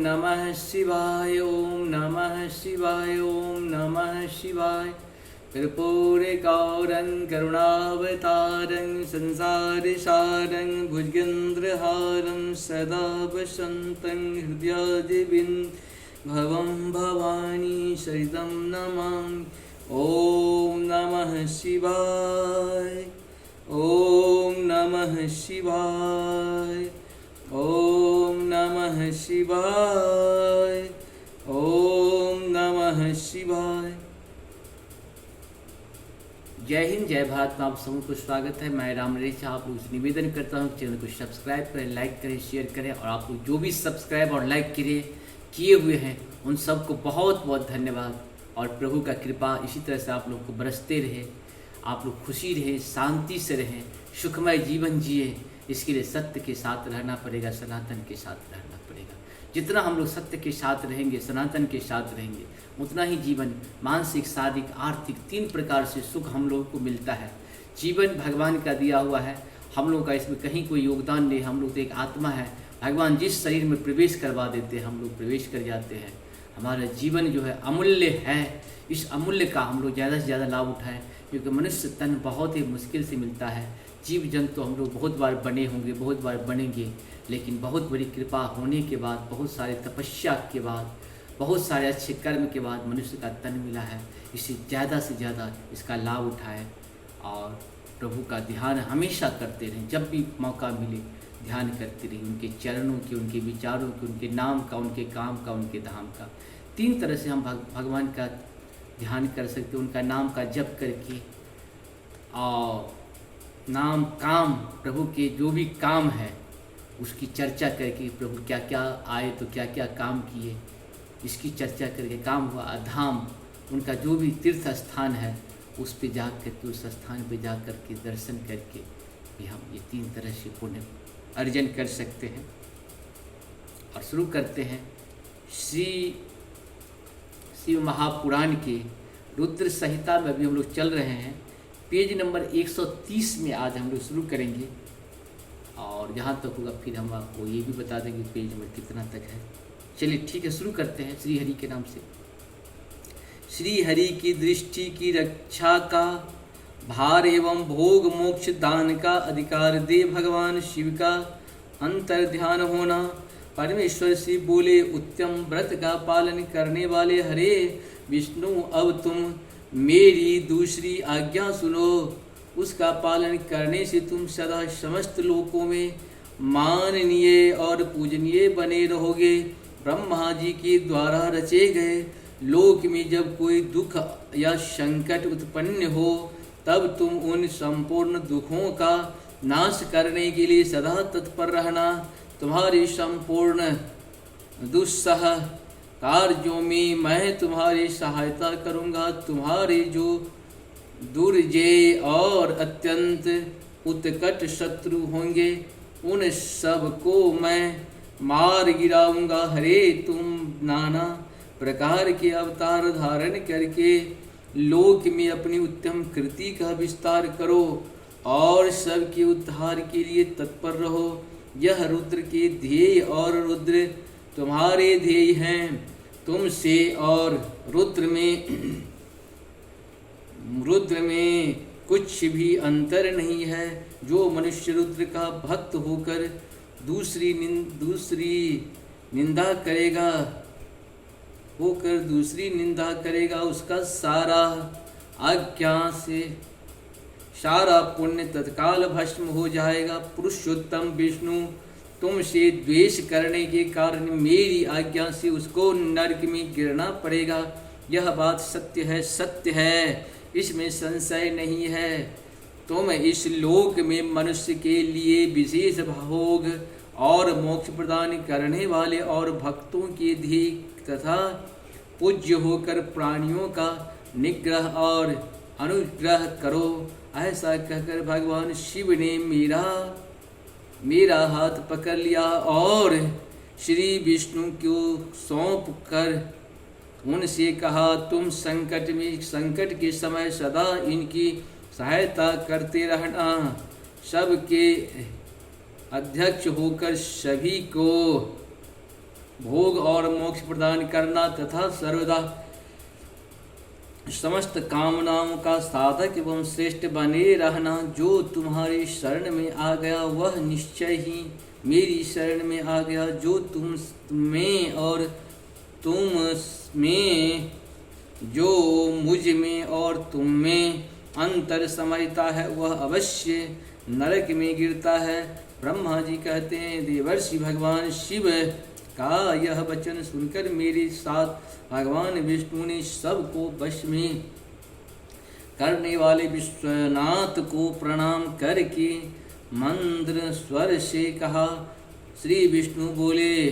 नमः शिवाय, ओम नमः शिवाय, ओम नमः शिवाय। कर्पूरगौरं करुणावतारं संसारसारं भुजगेन्द्रहारं सदा वसन्तं हृदयादिविन्भवं भवानी सहितं नमामि। ओम नमः शिवाय, ओम नमः शिवाय, ओम नमः शिवाय, ओम नमः शिवाय। जय हिंद, जय भारत में आप सबको स्वागत है। मैं राम नरेश आप लोग से निवेदन करता हूँ चैनल को सब्सक्राइब करें, लाइक करें, शेयर करें। और आप लोग जो भी सब्सक्राइब और लाइक किए हुए हैं उन सबको बहुत बहुत धन्यवाद। और प्रभु का कृपा इसी तरह से आप लोग को बरसते रहे, आप लोग खुशी रहे, शांति से रहें, सुखमय जीवन जिए। इसके लिए सत्य के साथ रहना पड़ेगा, सनातन के साथ रहना पड़ेगा। जितना हम लोग सत्य के साथ रहेंगे, सनातन के साथ रहेंगे, उतना ही जीवन मानसिक, शारीरिक, आर्थिक 3 प्रकार से सुख हम लोगों को मिलता है। जीवन भगवान का दिया हुआ है, हम लोग का इसमें कहीं कोई योगदान नहीं। हम लोग तो एक आत्मा है, भगवान जिस शरीर में प्रवेश करवा देते हैं हम लोग प्रवेश कर जाते हैं। हमारा जीवन जो है अमूल्य है, इस अमूल्य का हम लोग ज़्यादा से ज़्यादा लाभ उठाएं, क्योंकि मनुष्य तन बहुत ही मुश्किल से मिलता है। जीव जंतु हम लोग बहुत बार बने होंगे, बहुत बार बनेंगे, लेकिन बहुत बड़ी कृपा होने के बाद, बहुत सारे तपस्या के बाद, बहुत सारे अच्छे कर्म के बाद मनुष्य का तन मिला है। इसे ज़्यादा से ज़्यादा इसका लाभ उठाएं और प्रभु का ध्यान हमेशा करते रहें। जब भी मौका मिले ध्यान करते रहिए, उनके चरणों की, उनके विचारों की, उनके नाम का, उनके काम का, उनके धाम का। 3 तरह से हम भगवान का ध्यान कर सकते हैं। उनका नाम का जप करके, और नाम काम प्रभु के जो भी काम है उसकी चर्चा करके, प्रभु क्या क्या आए तो क्या क्या काम किए इसकी चर्चा करके काम हुआ। धाम उनका जो भी तीर्थ स्थान है उस पे जा करके, उस स्थान पे जा करके दर्शन करके भी हम ये 3 तरह से पुण्य अर्जन कर सकते हैं। और शुरू करते हैं श्री शिव महापुराण के रुद्र संहिता में। अभी हम लोग चल रहे हैं, पेज नंबर 130 में आज हम लोग शुरू करेंगे। और जहाँ तक होगा फिर हम आपको ये भी बता देंगे पेज नंबर कितना तक है। चलिए ठीक है, शुरू करते हैं श्री हरि के नाम से। श्री हरि की दृष्टि की रक्षा का भार एवं भोग मोक्ष दान का अधिकार दे भगवान शिव का अंतर ध्यान होना। परमेश्वर शिव बोले, उत्तम व्रत का पालन करने वाले हरे विष्णु, अब तुम मेरी दूसरी आज्ञा सुनो। उसका पालन करने से तुम सदा समस्त लोकों में माननीय और पूजनीय बने रहोगे। ब्रह्मा जी के द्वारा रचे गए लोक में जब कोई दुख या संकट उत्पन्न हो, तब तुम उन संपूर्ण दुखों का नाश करने के लिए सदा तत्पर रहना। तुम्हारी संपूर्ण दुस्सह कार्यों में मैं तुम्हारी सहायता करूंगा। तुम्हारे जो दुर्जय और अत्यंत उत्कट शत्रु होंगे उन सब को मैं मार गिराऊंगा। हरे तुम नाना प्रकार के अवतार धारण करके लोक में अपनी उत्तम कृति का विस्तार करो और सबके उद्धार के लिए तत्पर रहो। यह रुद्र के ध्येय और रुद्र तुम्हारे ध्येय हैं। तुमसे और रुद्र में कुछ भी अंतर नहीं है। जो मनुष्य रुद्र का भक्त होकर दूसरी निंदा करेगा उसका सारा पुण्य तत्काल भस्म हो जाएगा। पुरुषोत्तम विष्णु तुमसे द्वेष करने के कारण मेरी आज्ञा से उसको नरक में गिरना पड़ेगा। यह बात सत्य है, इसमें संशय नहीं है। तुम इस लोक में मनुष्य के लिए विशेष भोग और मोक्ष प्रदान करने वाले और भक्तों के ध्येय तथा पूज्य होकर प्राणियों का निग्रह और अनुग्रह करो। ऐसा कहकर भगवान शिव ने मेरा हाथ पकड़ लिया और श्री विष्णु को सौंप कर उनसे कहा, तुम संकट के समय सदा इनकी सहायता करते रहना। सबके अध्यक्ष होकर सभी को भोग और मोक्ष प्रदान करना तथा सर्वदा समस्त कामनाओं का साधक एवं श्रेष्ठ बने रहना। जो तुम्हारी शरण में आ गया वह निश्चय ही मेरी शरण में आ गया। जो तुम में और तुम में, जो मुझ में और तुम में अंतर समझता है वह अवश्य नरक में गिरता है। ब्रह्मा जी कहते हैं, देवर्षि भगवान शिव का यह वचन सुनकर मेरे साथ भगवान विष्णु ने सबको वश में करने वाले विश्वनाथ को प्रणाम करके मंद्र स्वर से कहा। श्री विष्णु बोले,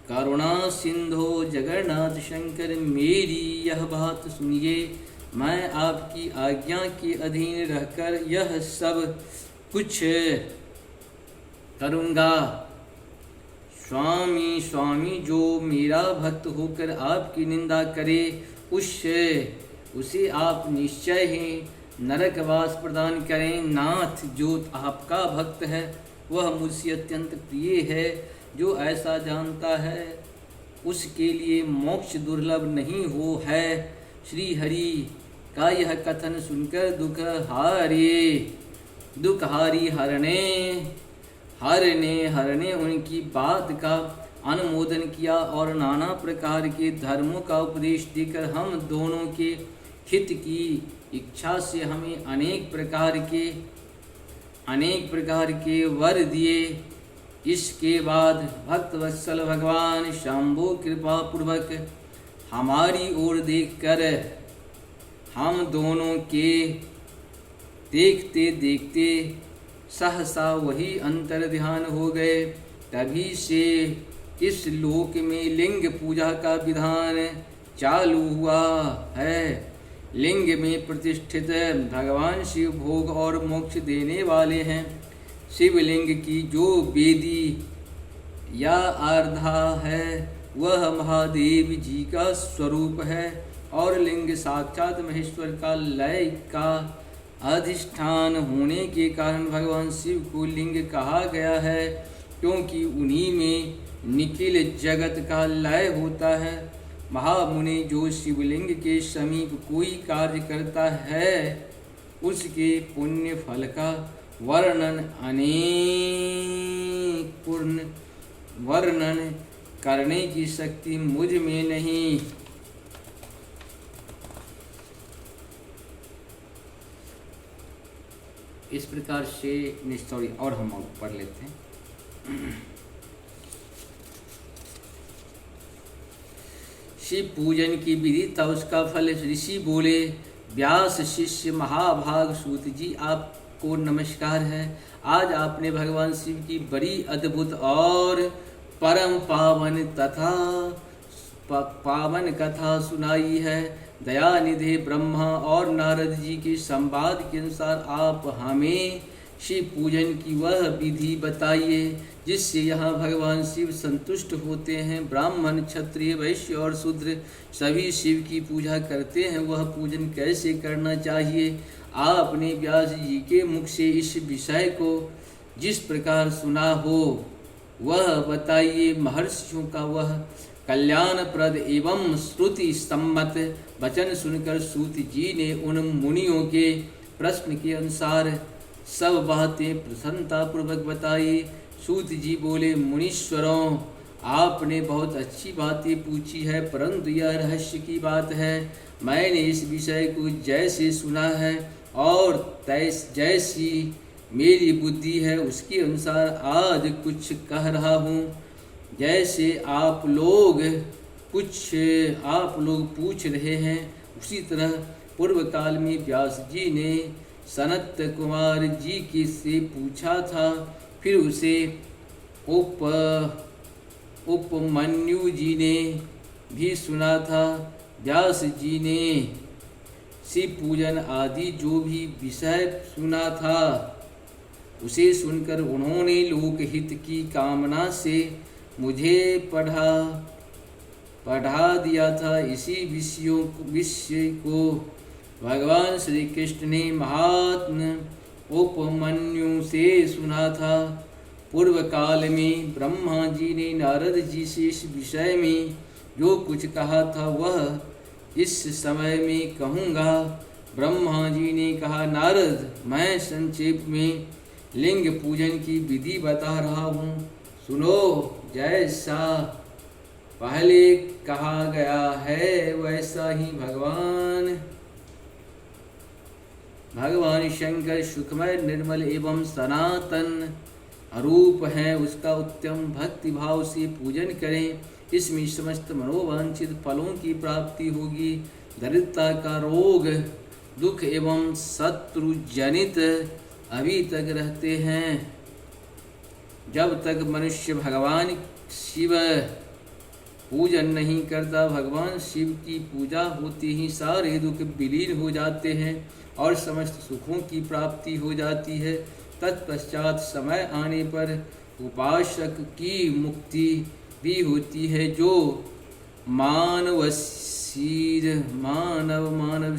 करुणा सिंधो जगन्नाथ शंकर, मेरी यह बात सुनिए। मैं आपकी आज्ञा के अधीन रहकर यह सब कुछ करूँगा। स्वामी स्वामी, जो मेरा भक्त होकर आपकी निंदा करे उसे आप निश्चय ही नरकवास प्रदान करें। नाथ, जो आपका भक्त है वह मुझसे अत्यंत प्रिय है। जो ऐसा जानता है उसके लिए मोक्ष दुर्लभ नहीं हो है। श्री हरि का यह कथन सुनकर दुखहारी हर ने उनकी बात का अनुमोदन किया और नाना प्रकार के धर्मों का उपदेश देकर हम दोनों के हित की इच्छा से हमें अनेक प्रकार के वर दिए। इसके बाद भक्तवत्सल भगवान शंभु कृपा पूर्वक हमारी ओर देखकर हम दोनों के देखते देखते सहसा वही अंतर ध्यान हो गए। तभी से इस लोक में लिंग पूजा का विधान चालू हुआ है। लिंग में प्रतिष्ठित भगवान शिव भोग और मोक्ष देने वाले हैं। शिवलिंग की जो वेदी या आराधा है वह महादेव जी का स्वरूप है और लिंग साक्षात महेश्वर का लय का अधिष्ठान होने के कारण भगवान शिव को लिंग कहा गया है, क्योंकि उन्हीं में निखिल जगत का लय होता है। महामुनि, जो शिवलिंग के समीप कोई कार्य करता है उसके पुण्य फल का वर्णन करने की शक्ति मुझ में नहीं। इस प्रकार से निश्चय और हम पढ़ लेते हैं। शिव पूजन की विधि था उसका फल। ऋषि बोले, व्यास शिष्य महाभाग सूत जी, आपको नमस्कार है। आज आपने भगवान शिव की बड़ी अद्भुत और परम पावन कथा सुनाई है। दयानिधि ब्रह्मा और नारद जी के संवाद के अनुसार आप हमें शिव पूजन की वह विधि बताइए जिससे यहाँ भगवान शिव संतुष्ट होते हैं। ब्राह्मण, क्षत्रिय, वैश्य और शूद्र सभी शिव की पूजा करते हैं। वह पूजन कैसे करना चाहिए? आपने व्यास जी के मुख से इस विषय को जिस प्रकार सुना हो वह बताइए। महर्षियों का वह कल्याणप्रद एवं श्रुति सम्मत वचन सुनकर सूत जी ने उन मुनियों के प्रश्न के अनुसार सब बातें प्रसन्नता पूर्वक बताई। सूत जी बोले, मुनीश्वरों, आपने बहुत अच्छी बातें पूछी है, परंतु यह रहस्य की बात है। मैंने इस विषय को जैसे सुना है और जैसी मेरी बुद्धि है उसके अनुसार आज कुछ कह रहा हूँ। जैसे आप लोग पूछ रहे हैं उसी तरह पूर्व काल में व्यास जी ने सनत कुमार जी की से पूछा था। फिर उसे उपमन्यु जी ने भी सुना था। व्यास जी ने शिव पूजन आदि जो भी विषय सुना था उसे सुनकर उन्होंने लोकहित की कामना से मुझे पढ़ा दिया था। इसी विषय को भगवान श्री कृष्ण ने महात्म उपमन्यु से सुना था। पूर्व काल में ब्रह्मा जी ने नारद जी से इस विषय में जो कुछ कहा था वह इस समय में कहूँगा। ब्रह्मा जी ने कहा, नारद, मैं संक्षेप में लिंग पूजन की विधि बता रहा हूँ, सुनो। जैसा पहले कहा गया है वैसा ही भगवान शंकर सुखमय, निर्मल एवं सनातन अरूप है, उसका उत्तम भक्ति भाव से पूजन करें। इसमें समस्त मनोवांछित फलों की प्राप्ति होगी। दरिद्रता का रोग, दुख एवं शत्रु जनित अभी तक रहते हैं। जब तक मनुष्य भगवान शिव पूजन नहीं करता, भगवान शिव की पूजा होते ही सारे दुख विलीन हो जाते हैं और समस्त सुखों की प्राप्ति हो जाती है। तत्पश्चात समय आने पर उपासक की मुक्ति भी होती है, जो मानव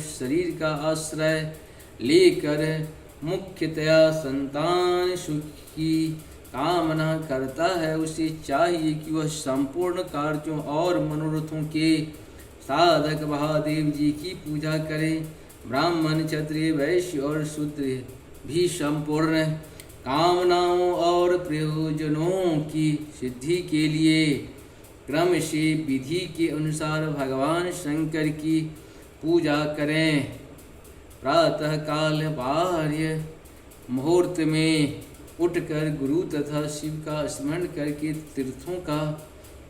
शरीर का आश्रय लेकर मुख्यतया संतान सुख की कामना करता है, उसे चाहिए कि वह संपूर्ण कार्यों और मनोरथों के साधक महादेव जी की पूजा करे। ब्राह्मण, क्षत्रिय, वैश्य और शूद्र भी संपूर्ण कामनाओं और प्रयोजनों की सिद्धि के लिए क्रम से विधि के अनुसार भगवान शंकर की पूजा करें। प्रातः काल बाह्य मुहूर्त में उठकर गुरु तथा शिव का स्मरण करके तीर्थों का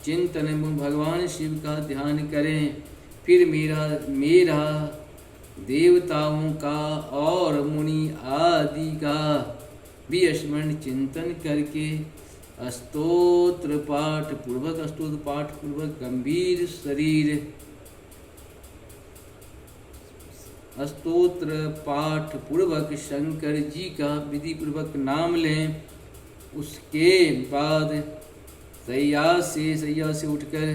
चिंतन एवं भगवान शिव का ध्यान करें। फिर मेरा देवताओं का और मुनि आदि का भी स्मरण चिंतन करके स्तोत्र पाठ पूर्वक गंभीर शरीर स्तोत्र पाठ पूर्वक शंकर जी का विधि पूर्वक नाम लें। उसके बाद सैया से उठकर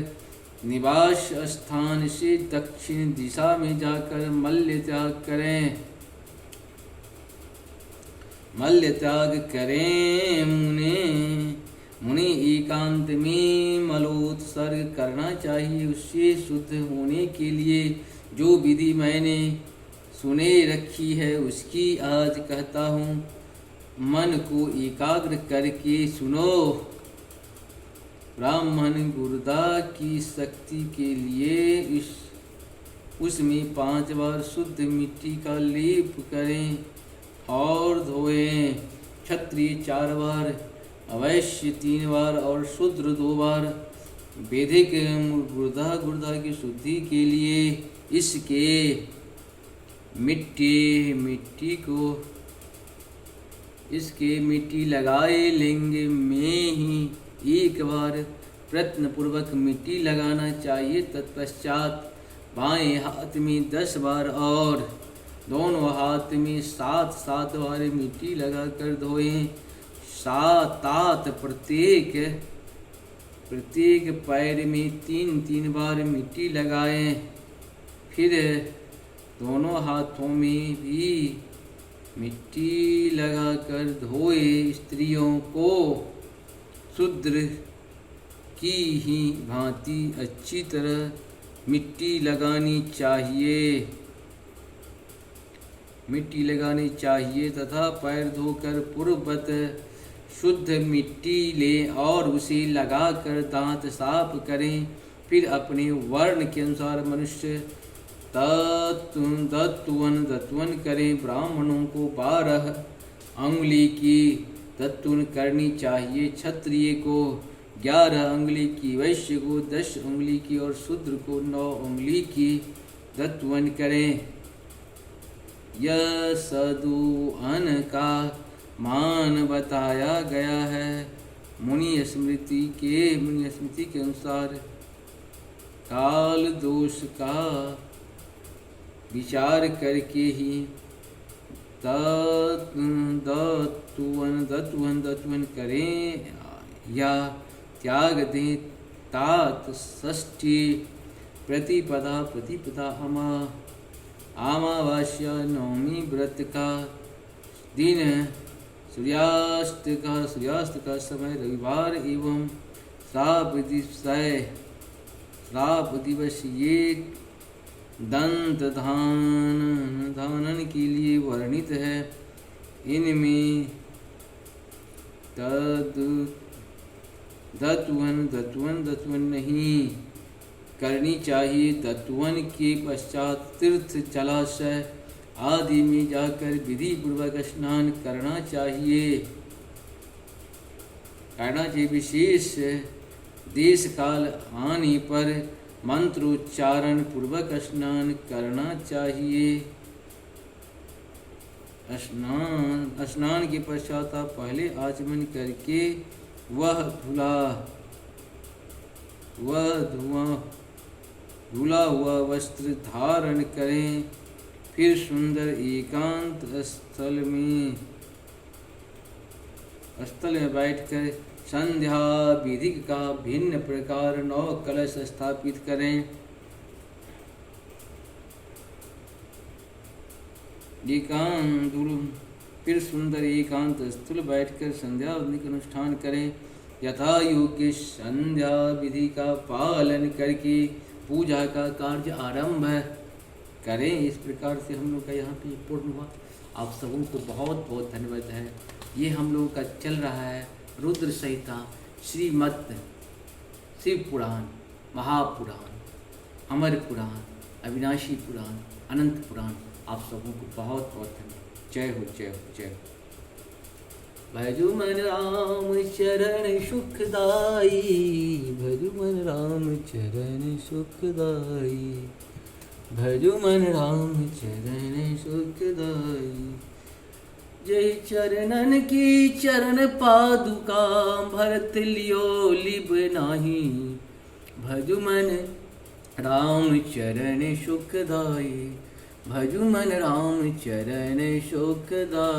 निवास स्थान से दक्षिण दिशा में जाकर मल्ल त्याग करें। मुनि एकांत में मलोत्सर्ग करना चाहिए। उससे शुद्ध होने के लिए जो विधि मैंने सुने रखी है उसकी आज कहता हूँ। मन को एकाग्र करके सुनो। ब्राह्मण गुर्दा की शक्ति के लिए उसमें 5 बार शुद्ध मिट्टी का लेप करें और धोएं। क्षत्रिय 4 बार, अवैश्य 3 बार और शूद्र 2 बार। वैदिक गुर्दा की शुद्धि के लिए इसके मिट्टी लगाए लिंग में ही एक बार प्रयत्न पूर्वक मिट्टी लगाना चाहिए। तत्पश्चात बाएं हाथ में 10 बार और दोनों हाथ में 7 बार मिट्टी लगाकर धोएं। 7 प्रत्येक पैर में 3 बार मिट्टी लगाएं। फिर दोनों हाथों में भी मिट्टी लगाकर धोए। स्त्रियों को शूद्र की ही भांति अच्छी तरह मिट्टी लगानी चाहिए तथा पैर धोकर पूर्ववत शुद्ध मिट्टी लें और उसे लगाकर दांत साफ करें। फिर अपने वर्ण के अनुसार मनुष्य दत्वन करें। ब्राह्मणों को 12 अंगुली की दत्तुन करनी चाहिए, क्षत्रिय को 11 अंगुली की, वैश्य को 10 अंगुली की और शूद्र को 9 अंगुली की दत्तवन करें। यह सदुअन का मान बताया गया है। मुनि स्मृति के अनुसार काल दोष का विचार करके ही दत्वन करें या त्याग दें। तात षष्ठी प्रतिपदा अमावास्या नवमी व्रत का दिन सूर्यास्त का समय रविवार एवं श्राप दिवस ये दंत धानन के लिए वर्णित है। इनमें दत्वन नहीं करनी चाहिए। दत्वन के पश्चात तीर्थ जलाशय आदि में जाकर विधि पूर्वक स्नान करना चाहिए। विशेष देश काल आने पर मंत्रोच्चारण पूर्वक स्नान करना चाहिए। स्नान के पश्चात आप पहले आचमन करके वह धुला हुआ वस्त्र धारण करें। फिर सुंदर एकांत स्थल में बैठकर संध्या विधि का भिन्न प्रकार 9 कलश स्थापित करें। फिर सुंदर एकांत स्थल बैठकर संध्या विधि का अनुष्ठान करें। यथा योग्य संध्या विधि का पालन करके पूजा का कार्य आरंभ करें। इस प्रकार से हम लोग का यहाँ पे पूर्ण हुआ। आप सबों को बहुत बहुत धन्यवाद है। ये हम लोगों का चल रहा है रुद्र संहिता, श्रीमद् शिव पुराण, महापुराण, अमर पुराण, अविनाशी पुराण, अनंत पुराण। आप सबों को बहुत बहुत धन्यवाद। जय हो जय हो जय हो। भजु मन राम चरण सुखदाई, भजु मन राम चरण सुखदाई, भजु मन राम चरण सुखदाई। जय चरणन की चरण पादुका, भरत लियो लिब नाही। भजु मन राम चरण सुखदाई, भजु मन राम चरण सुखदाई।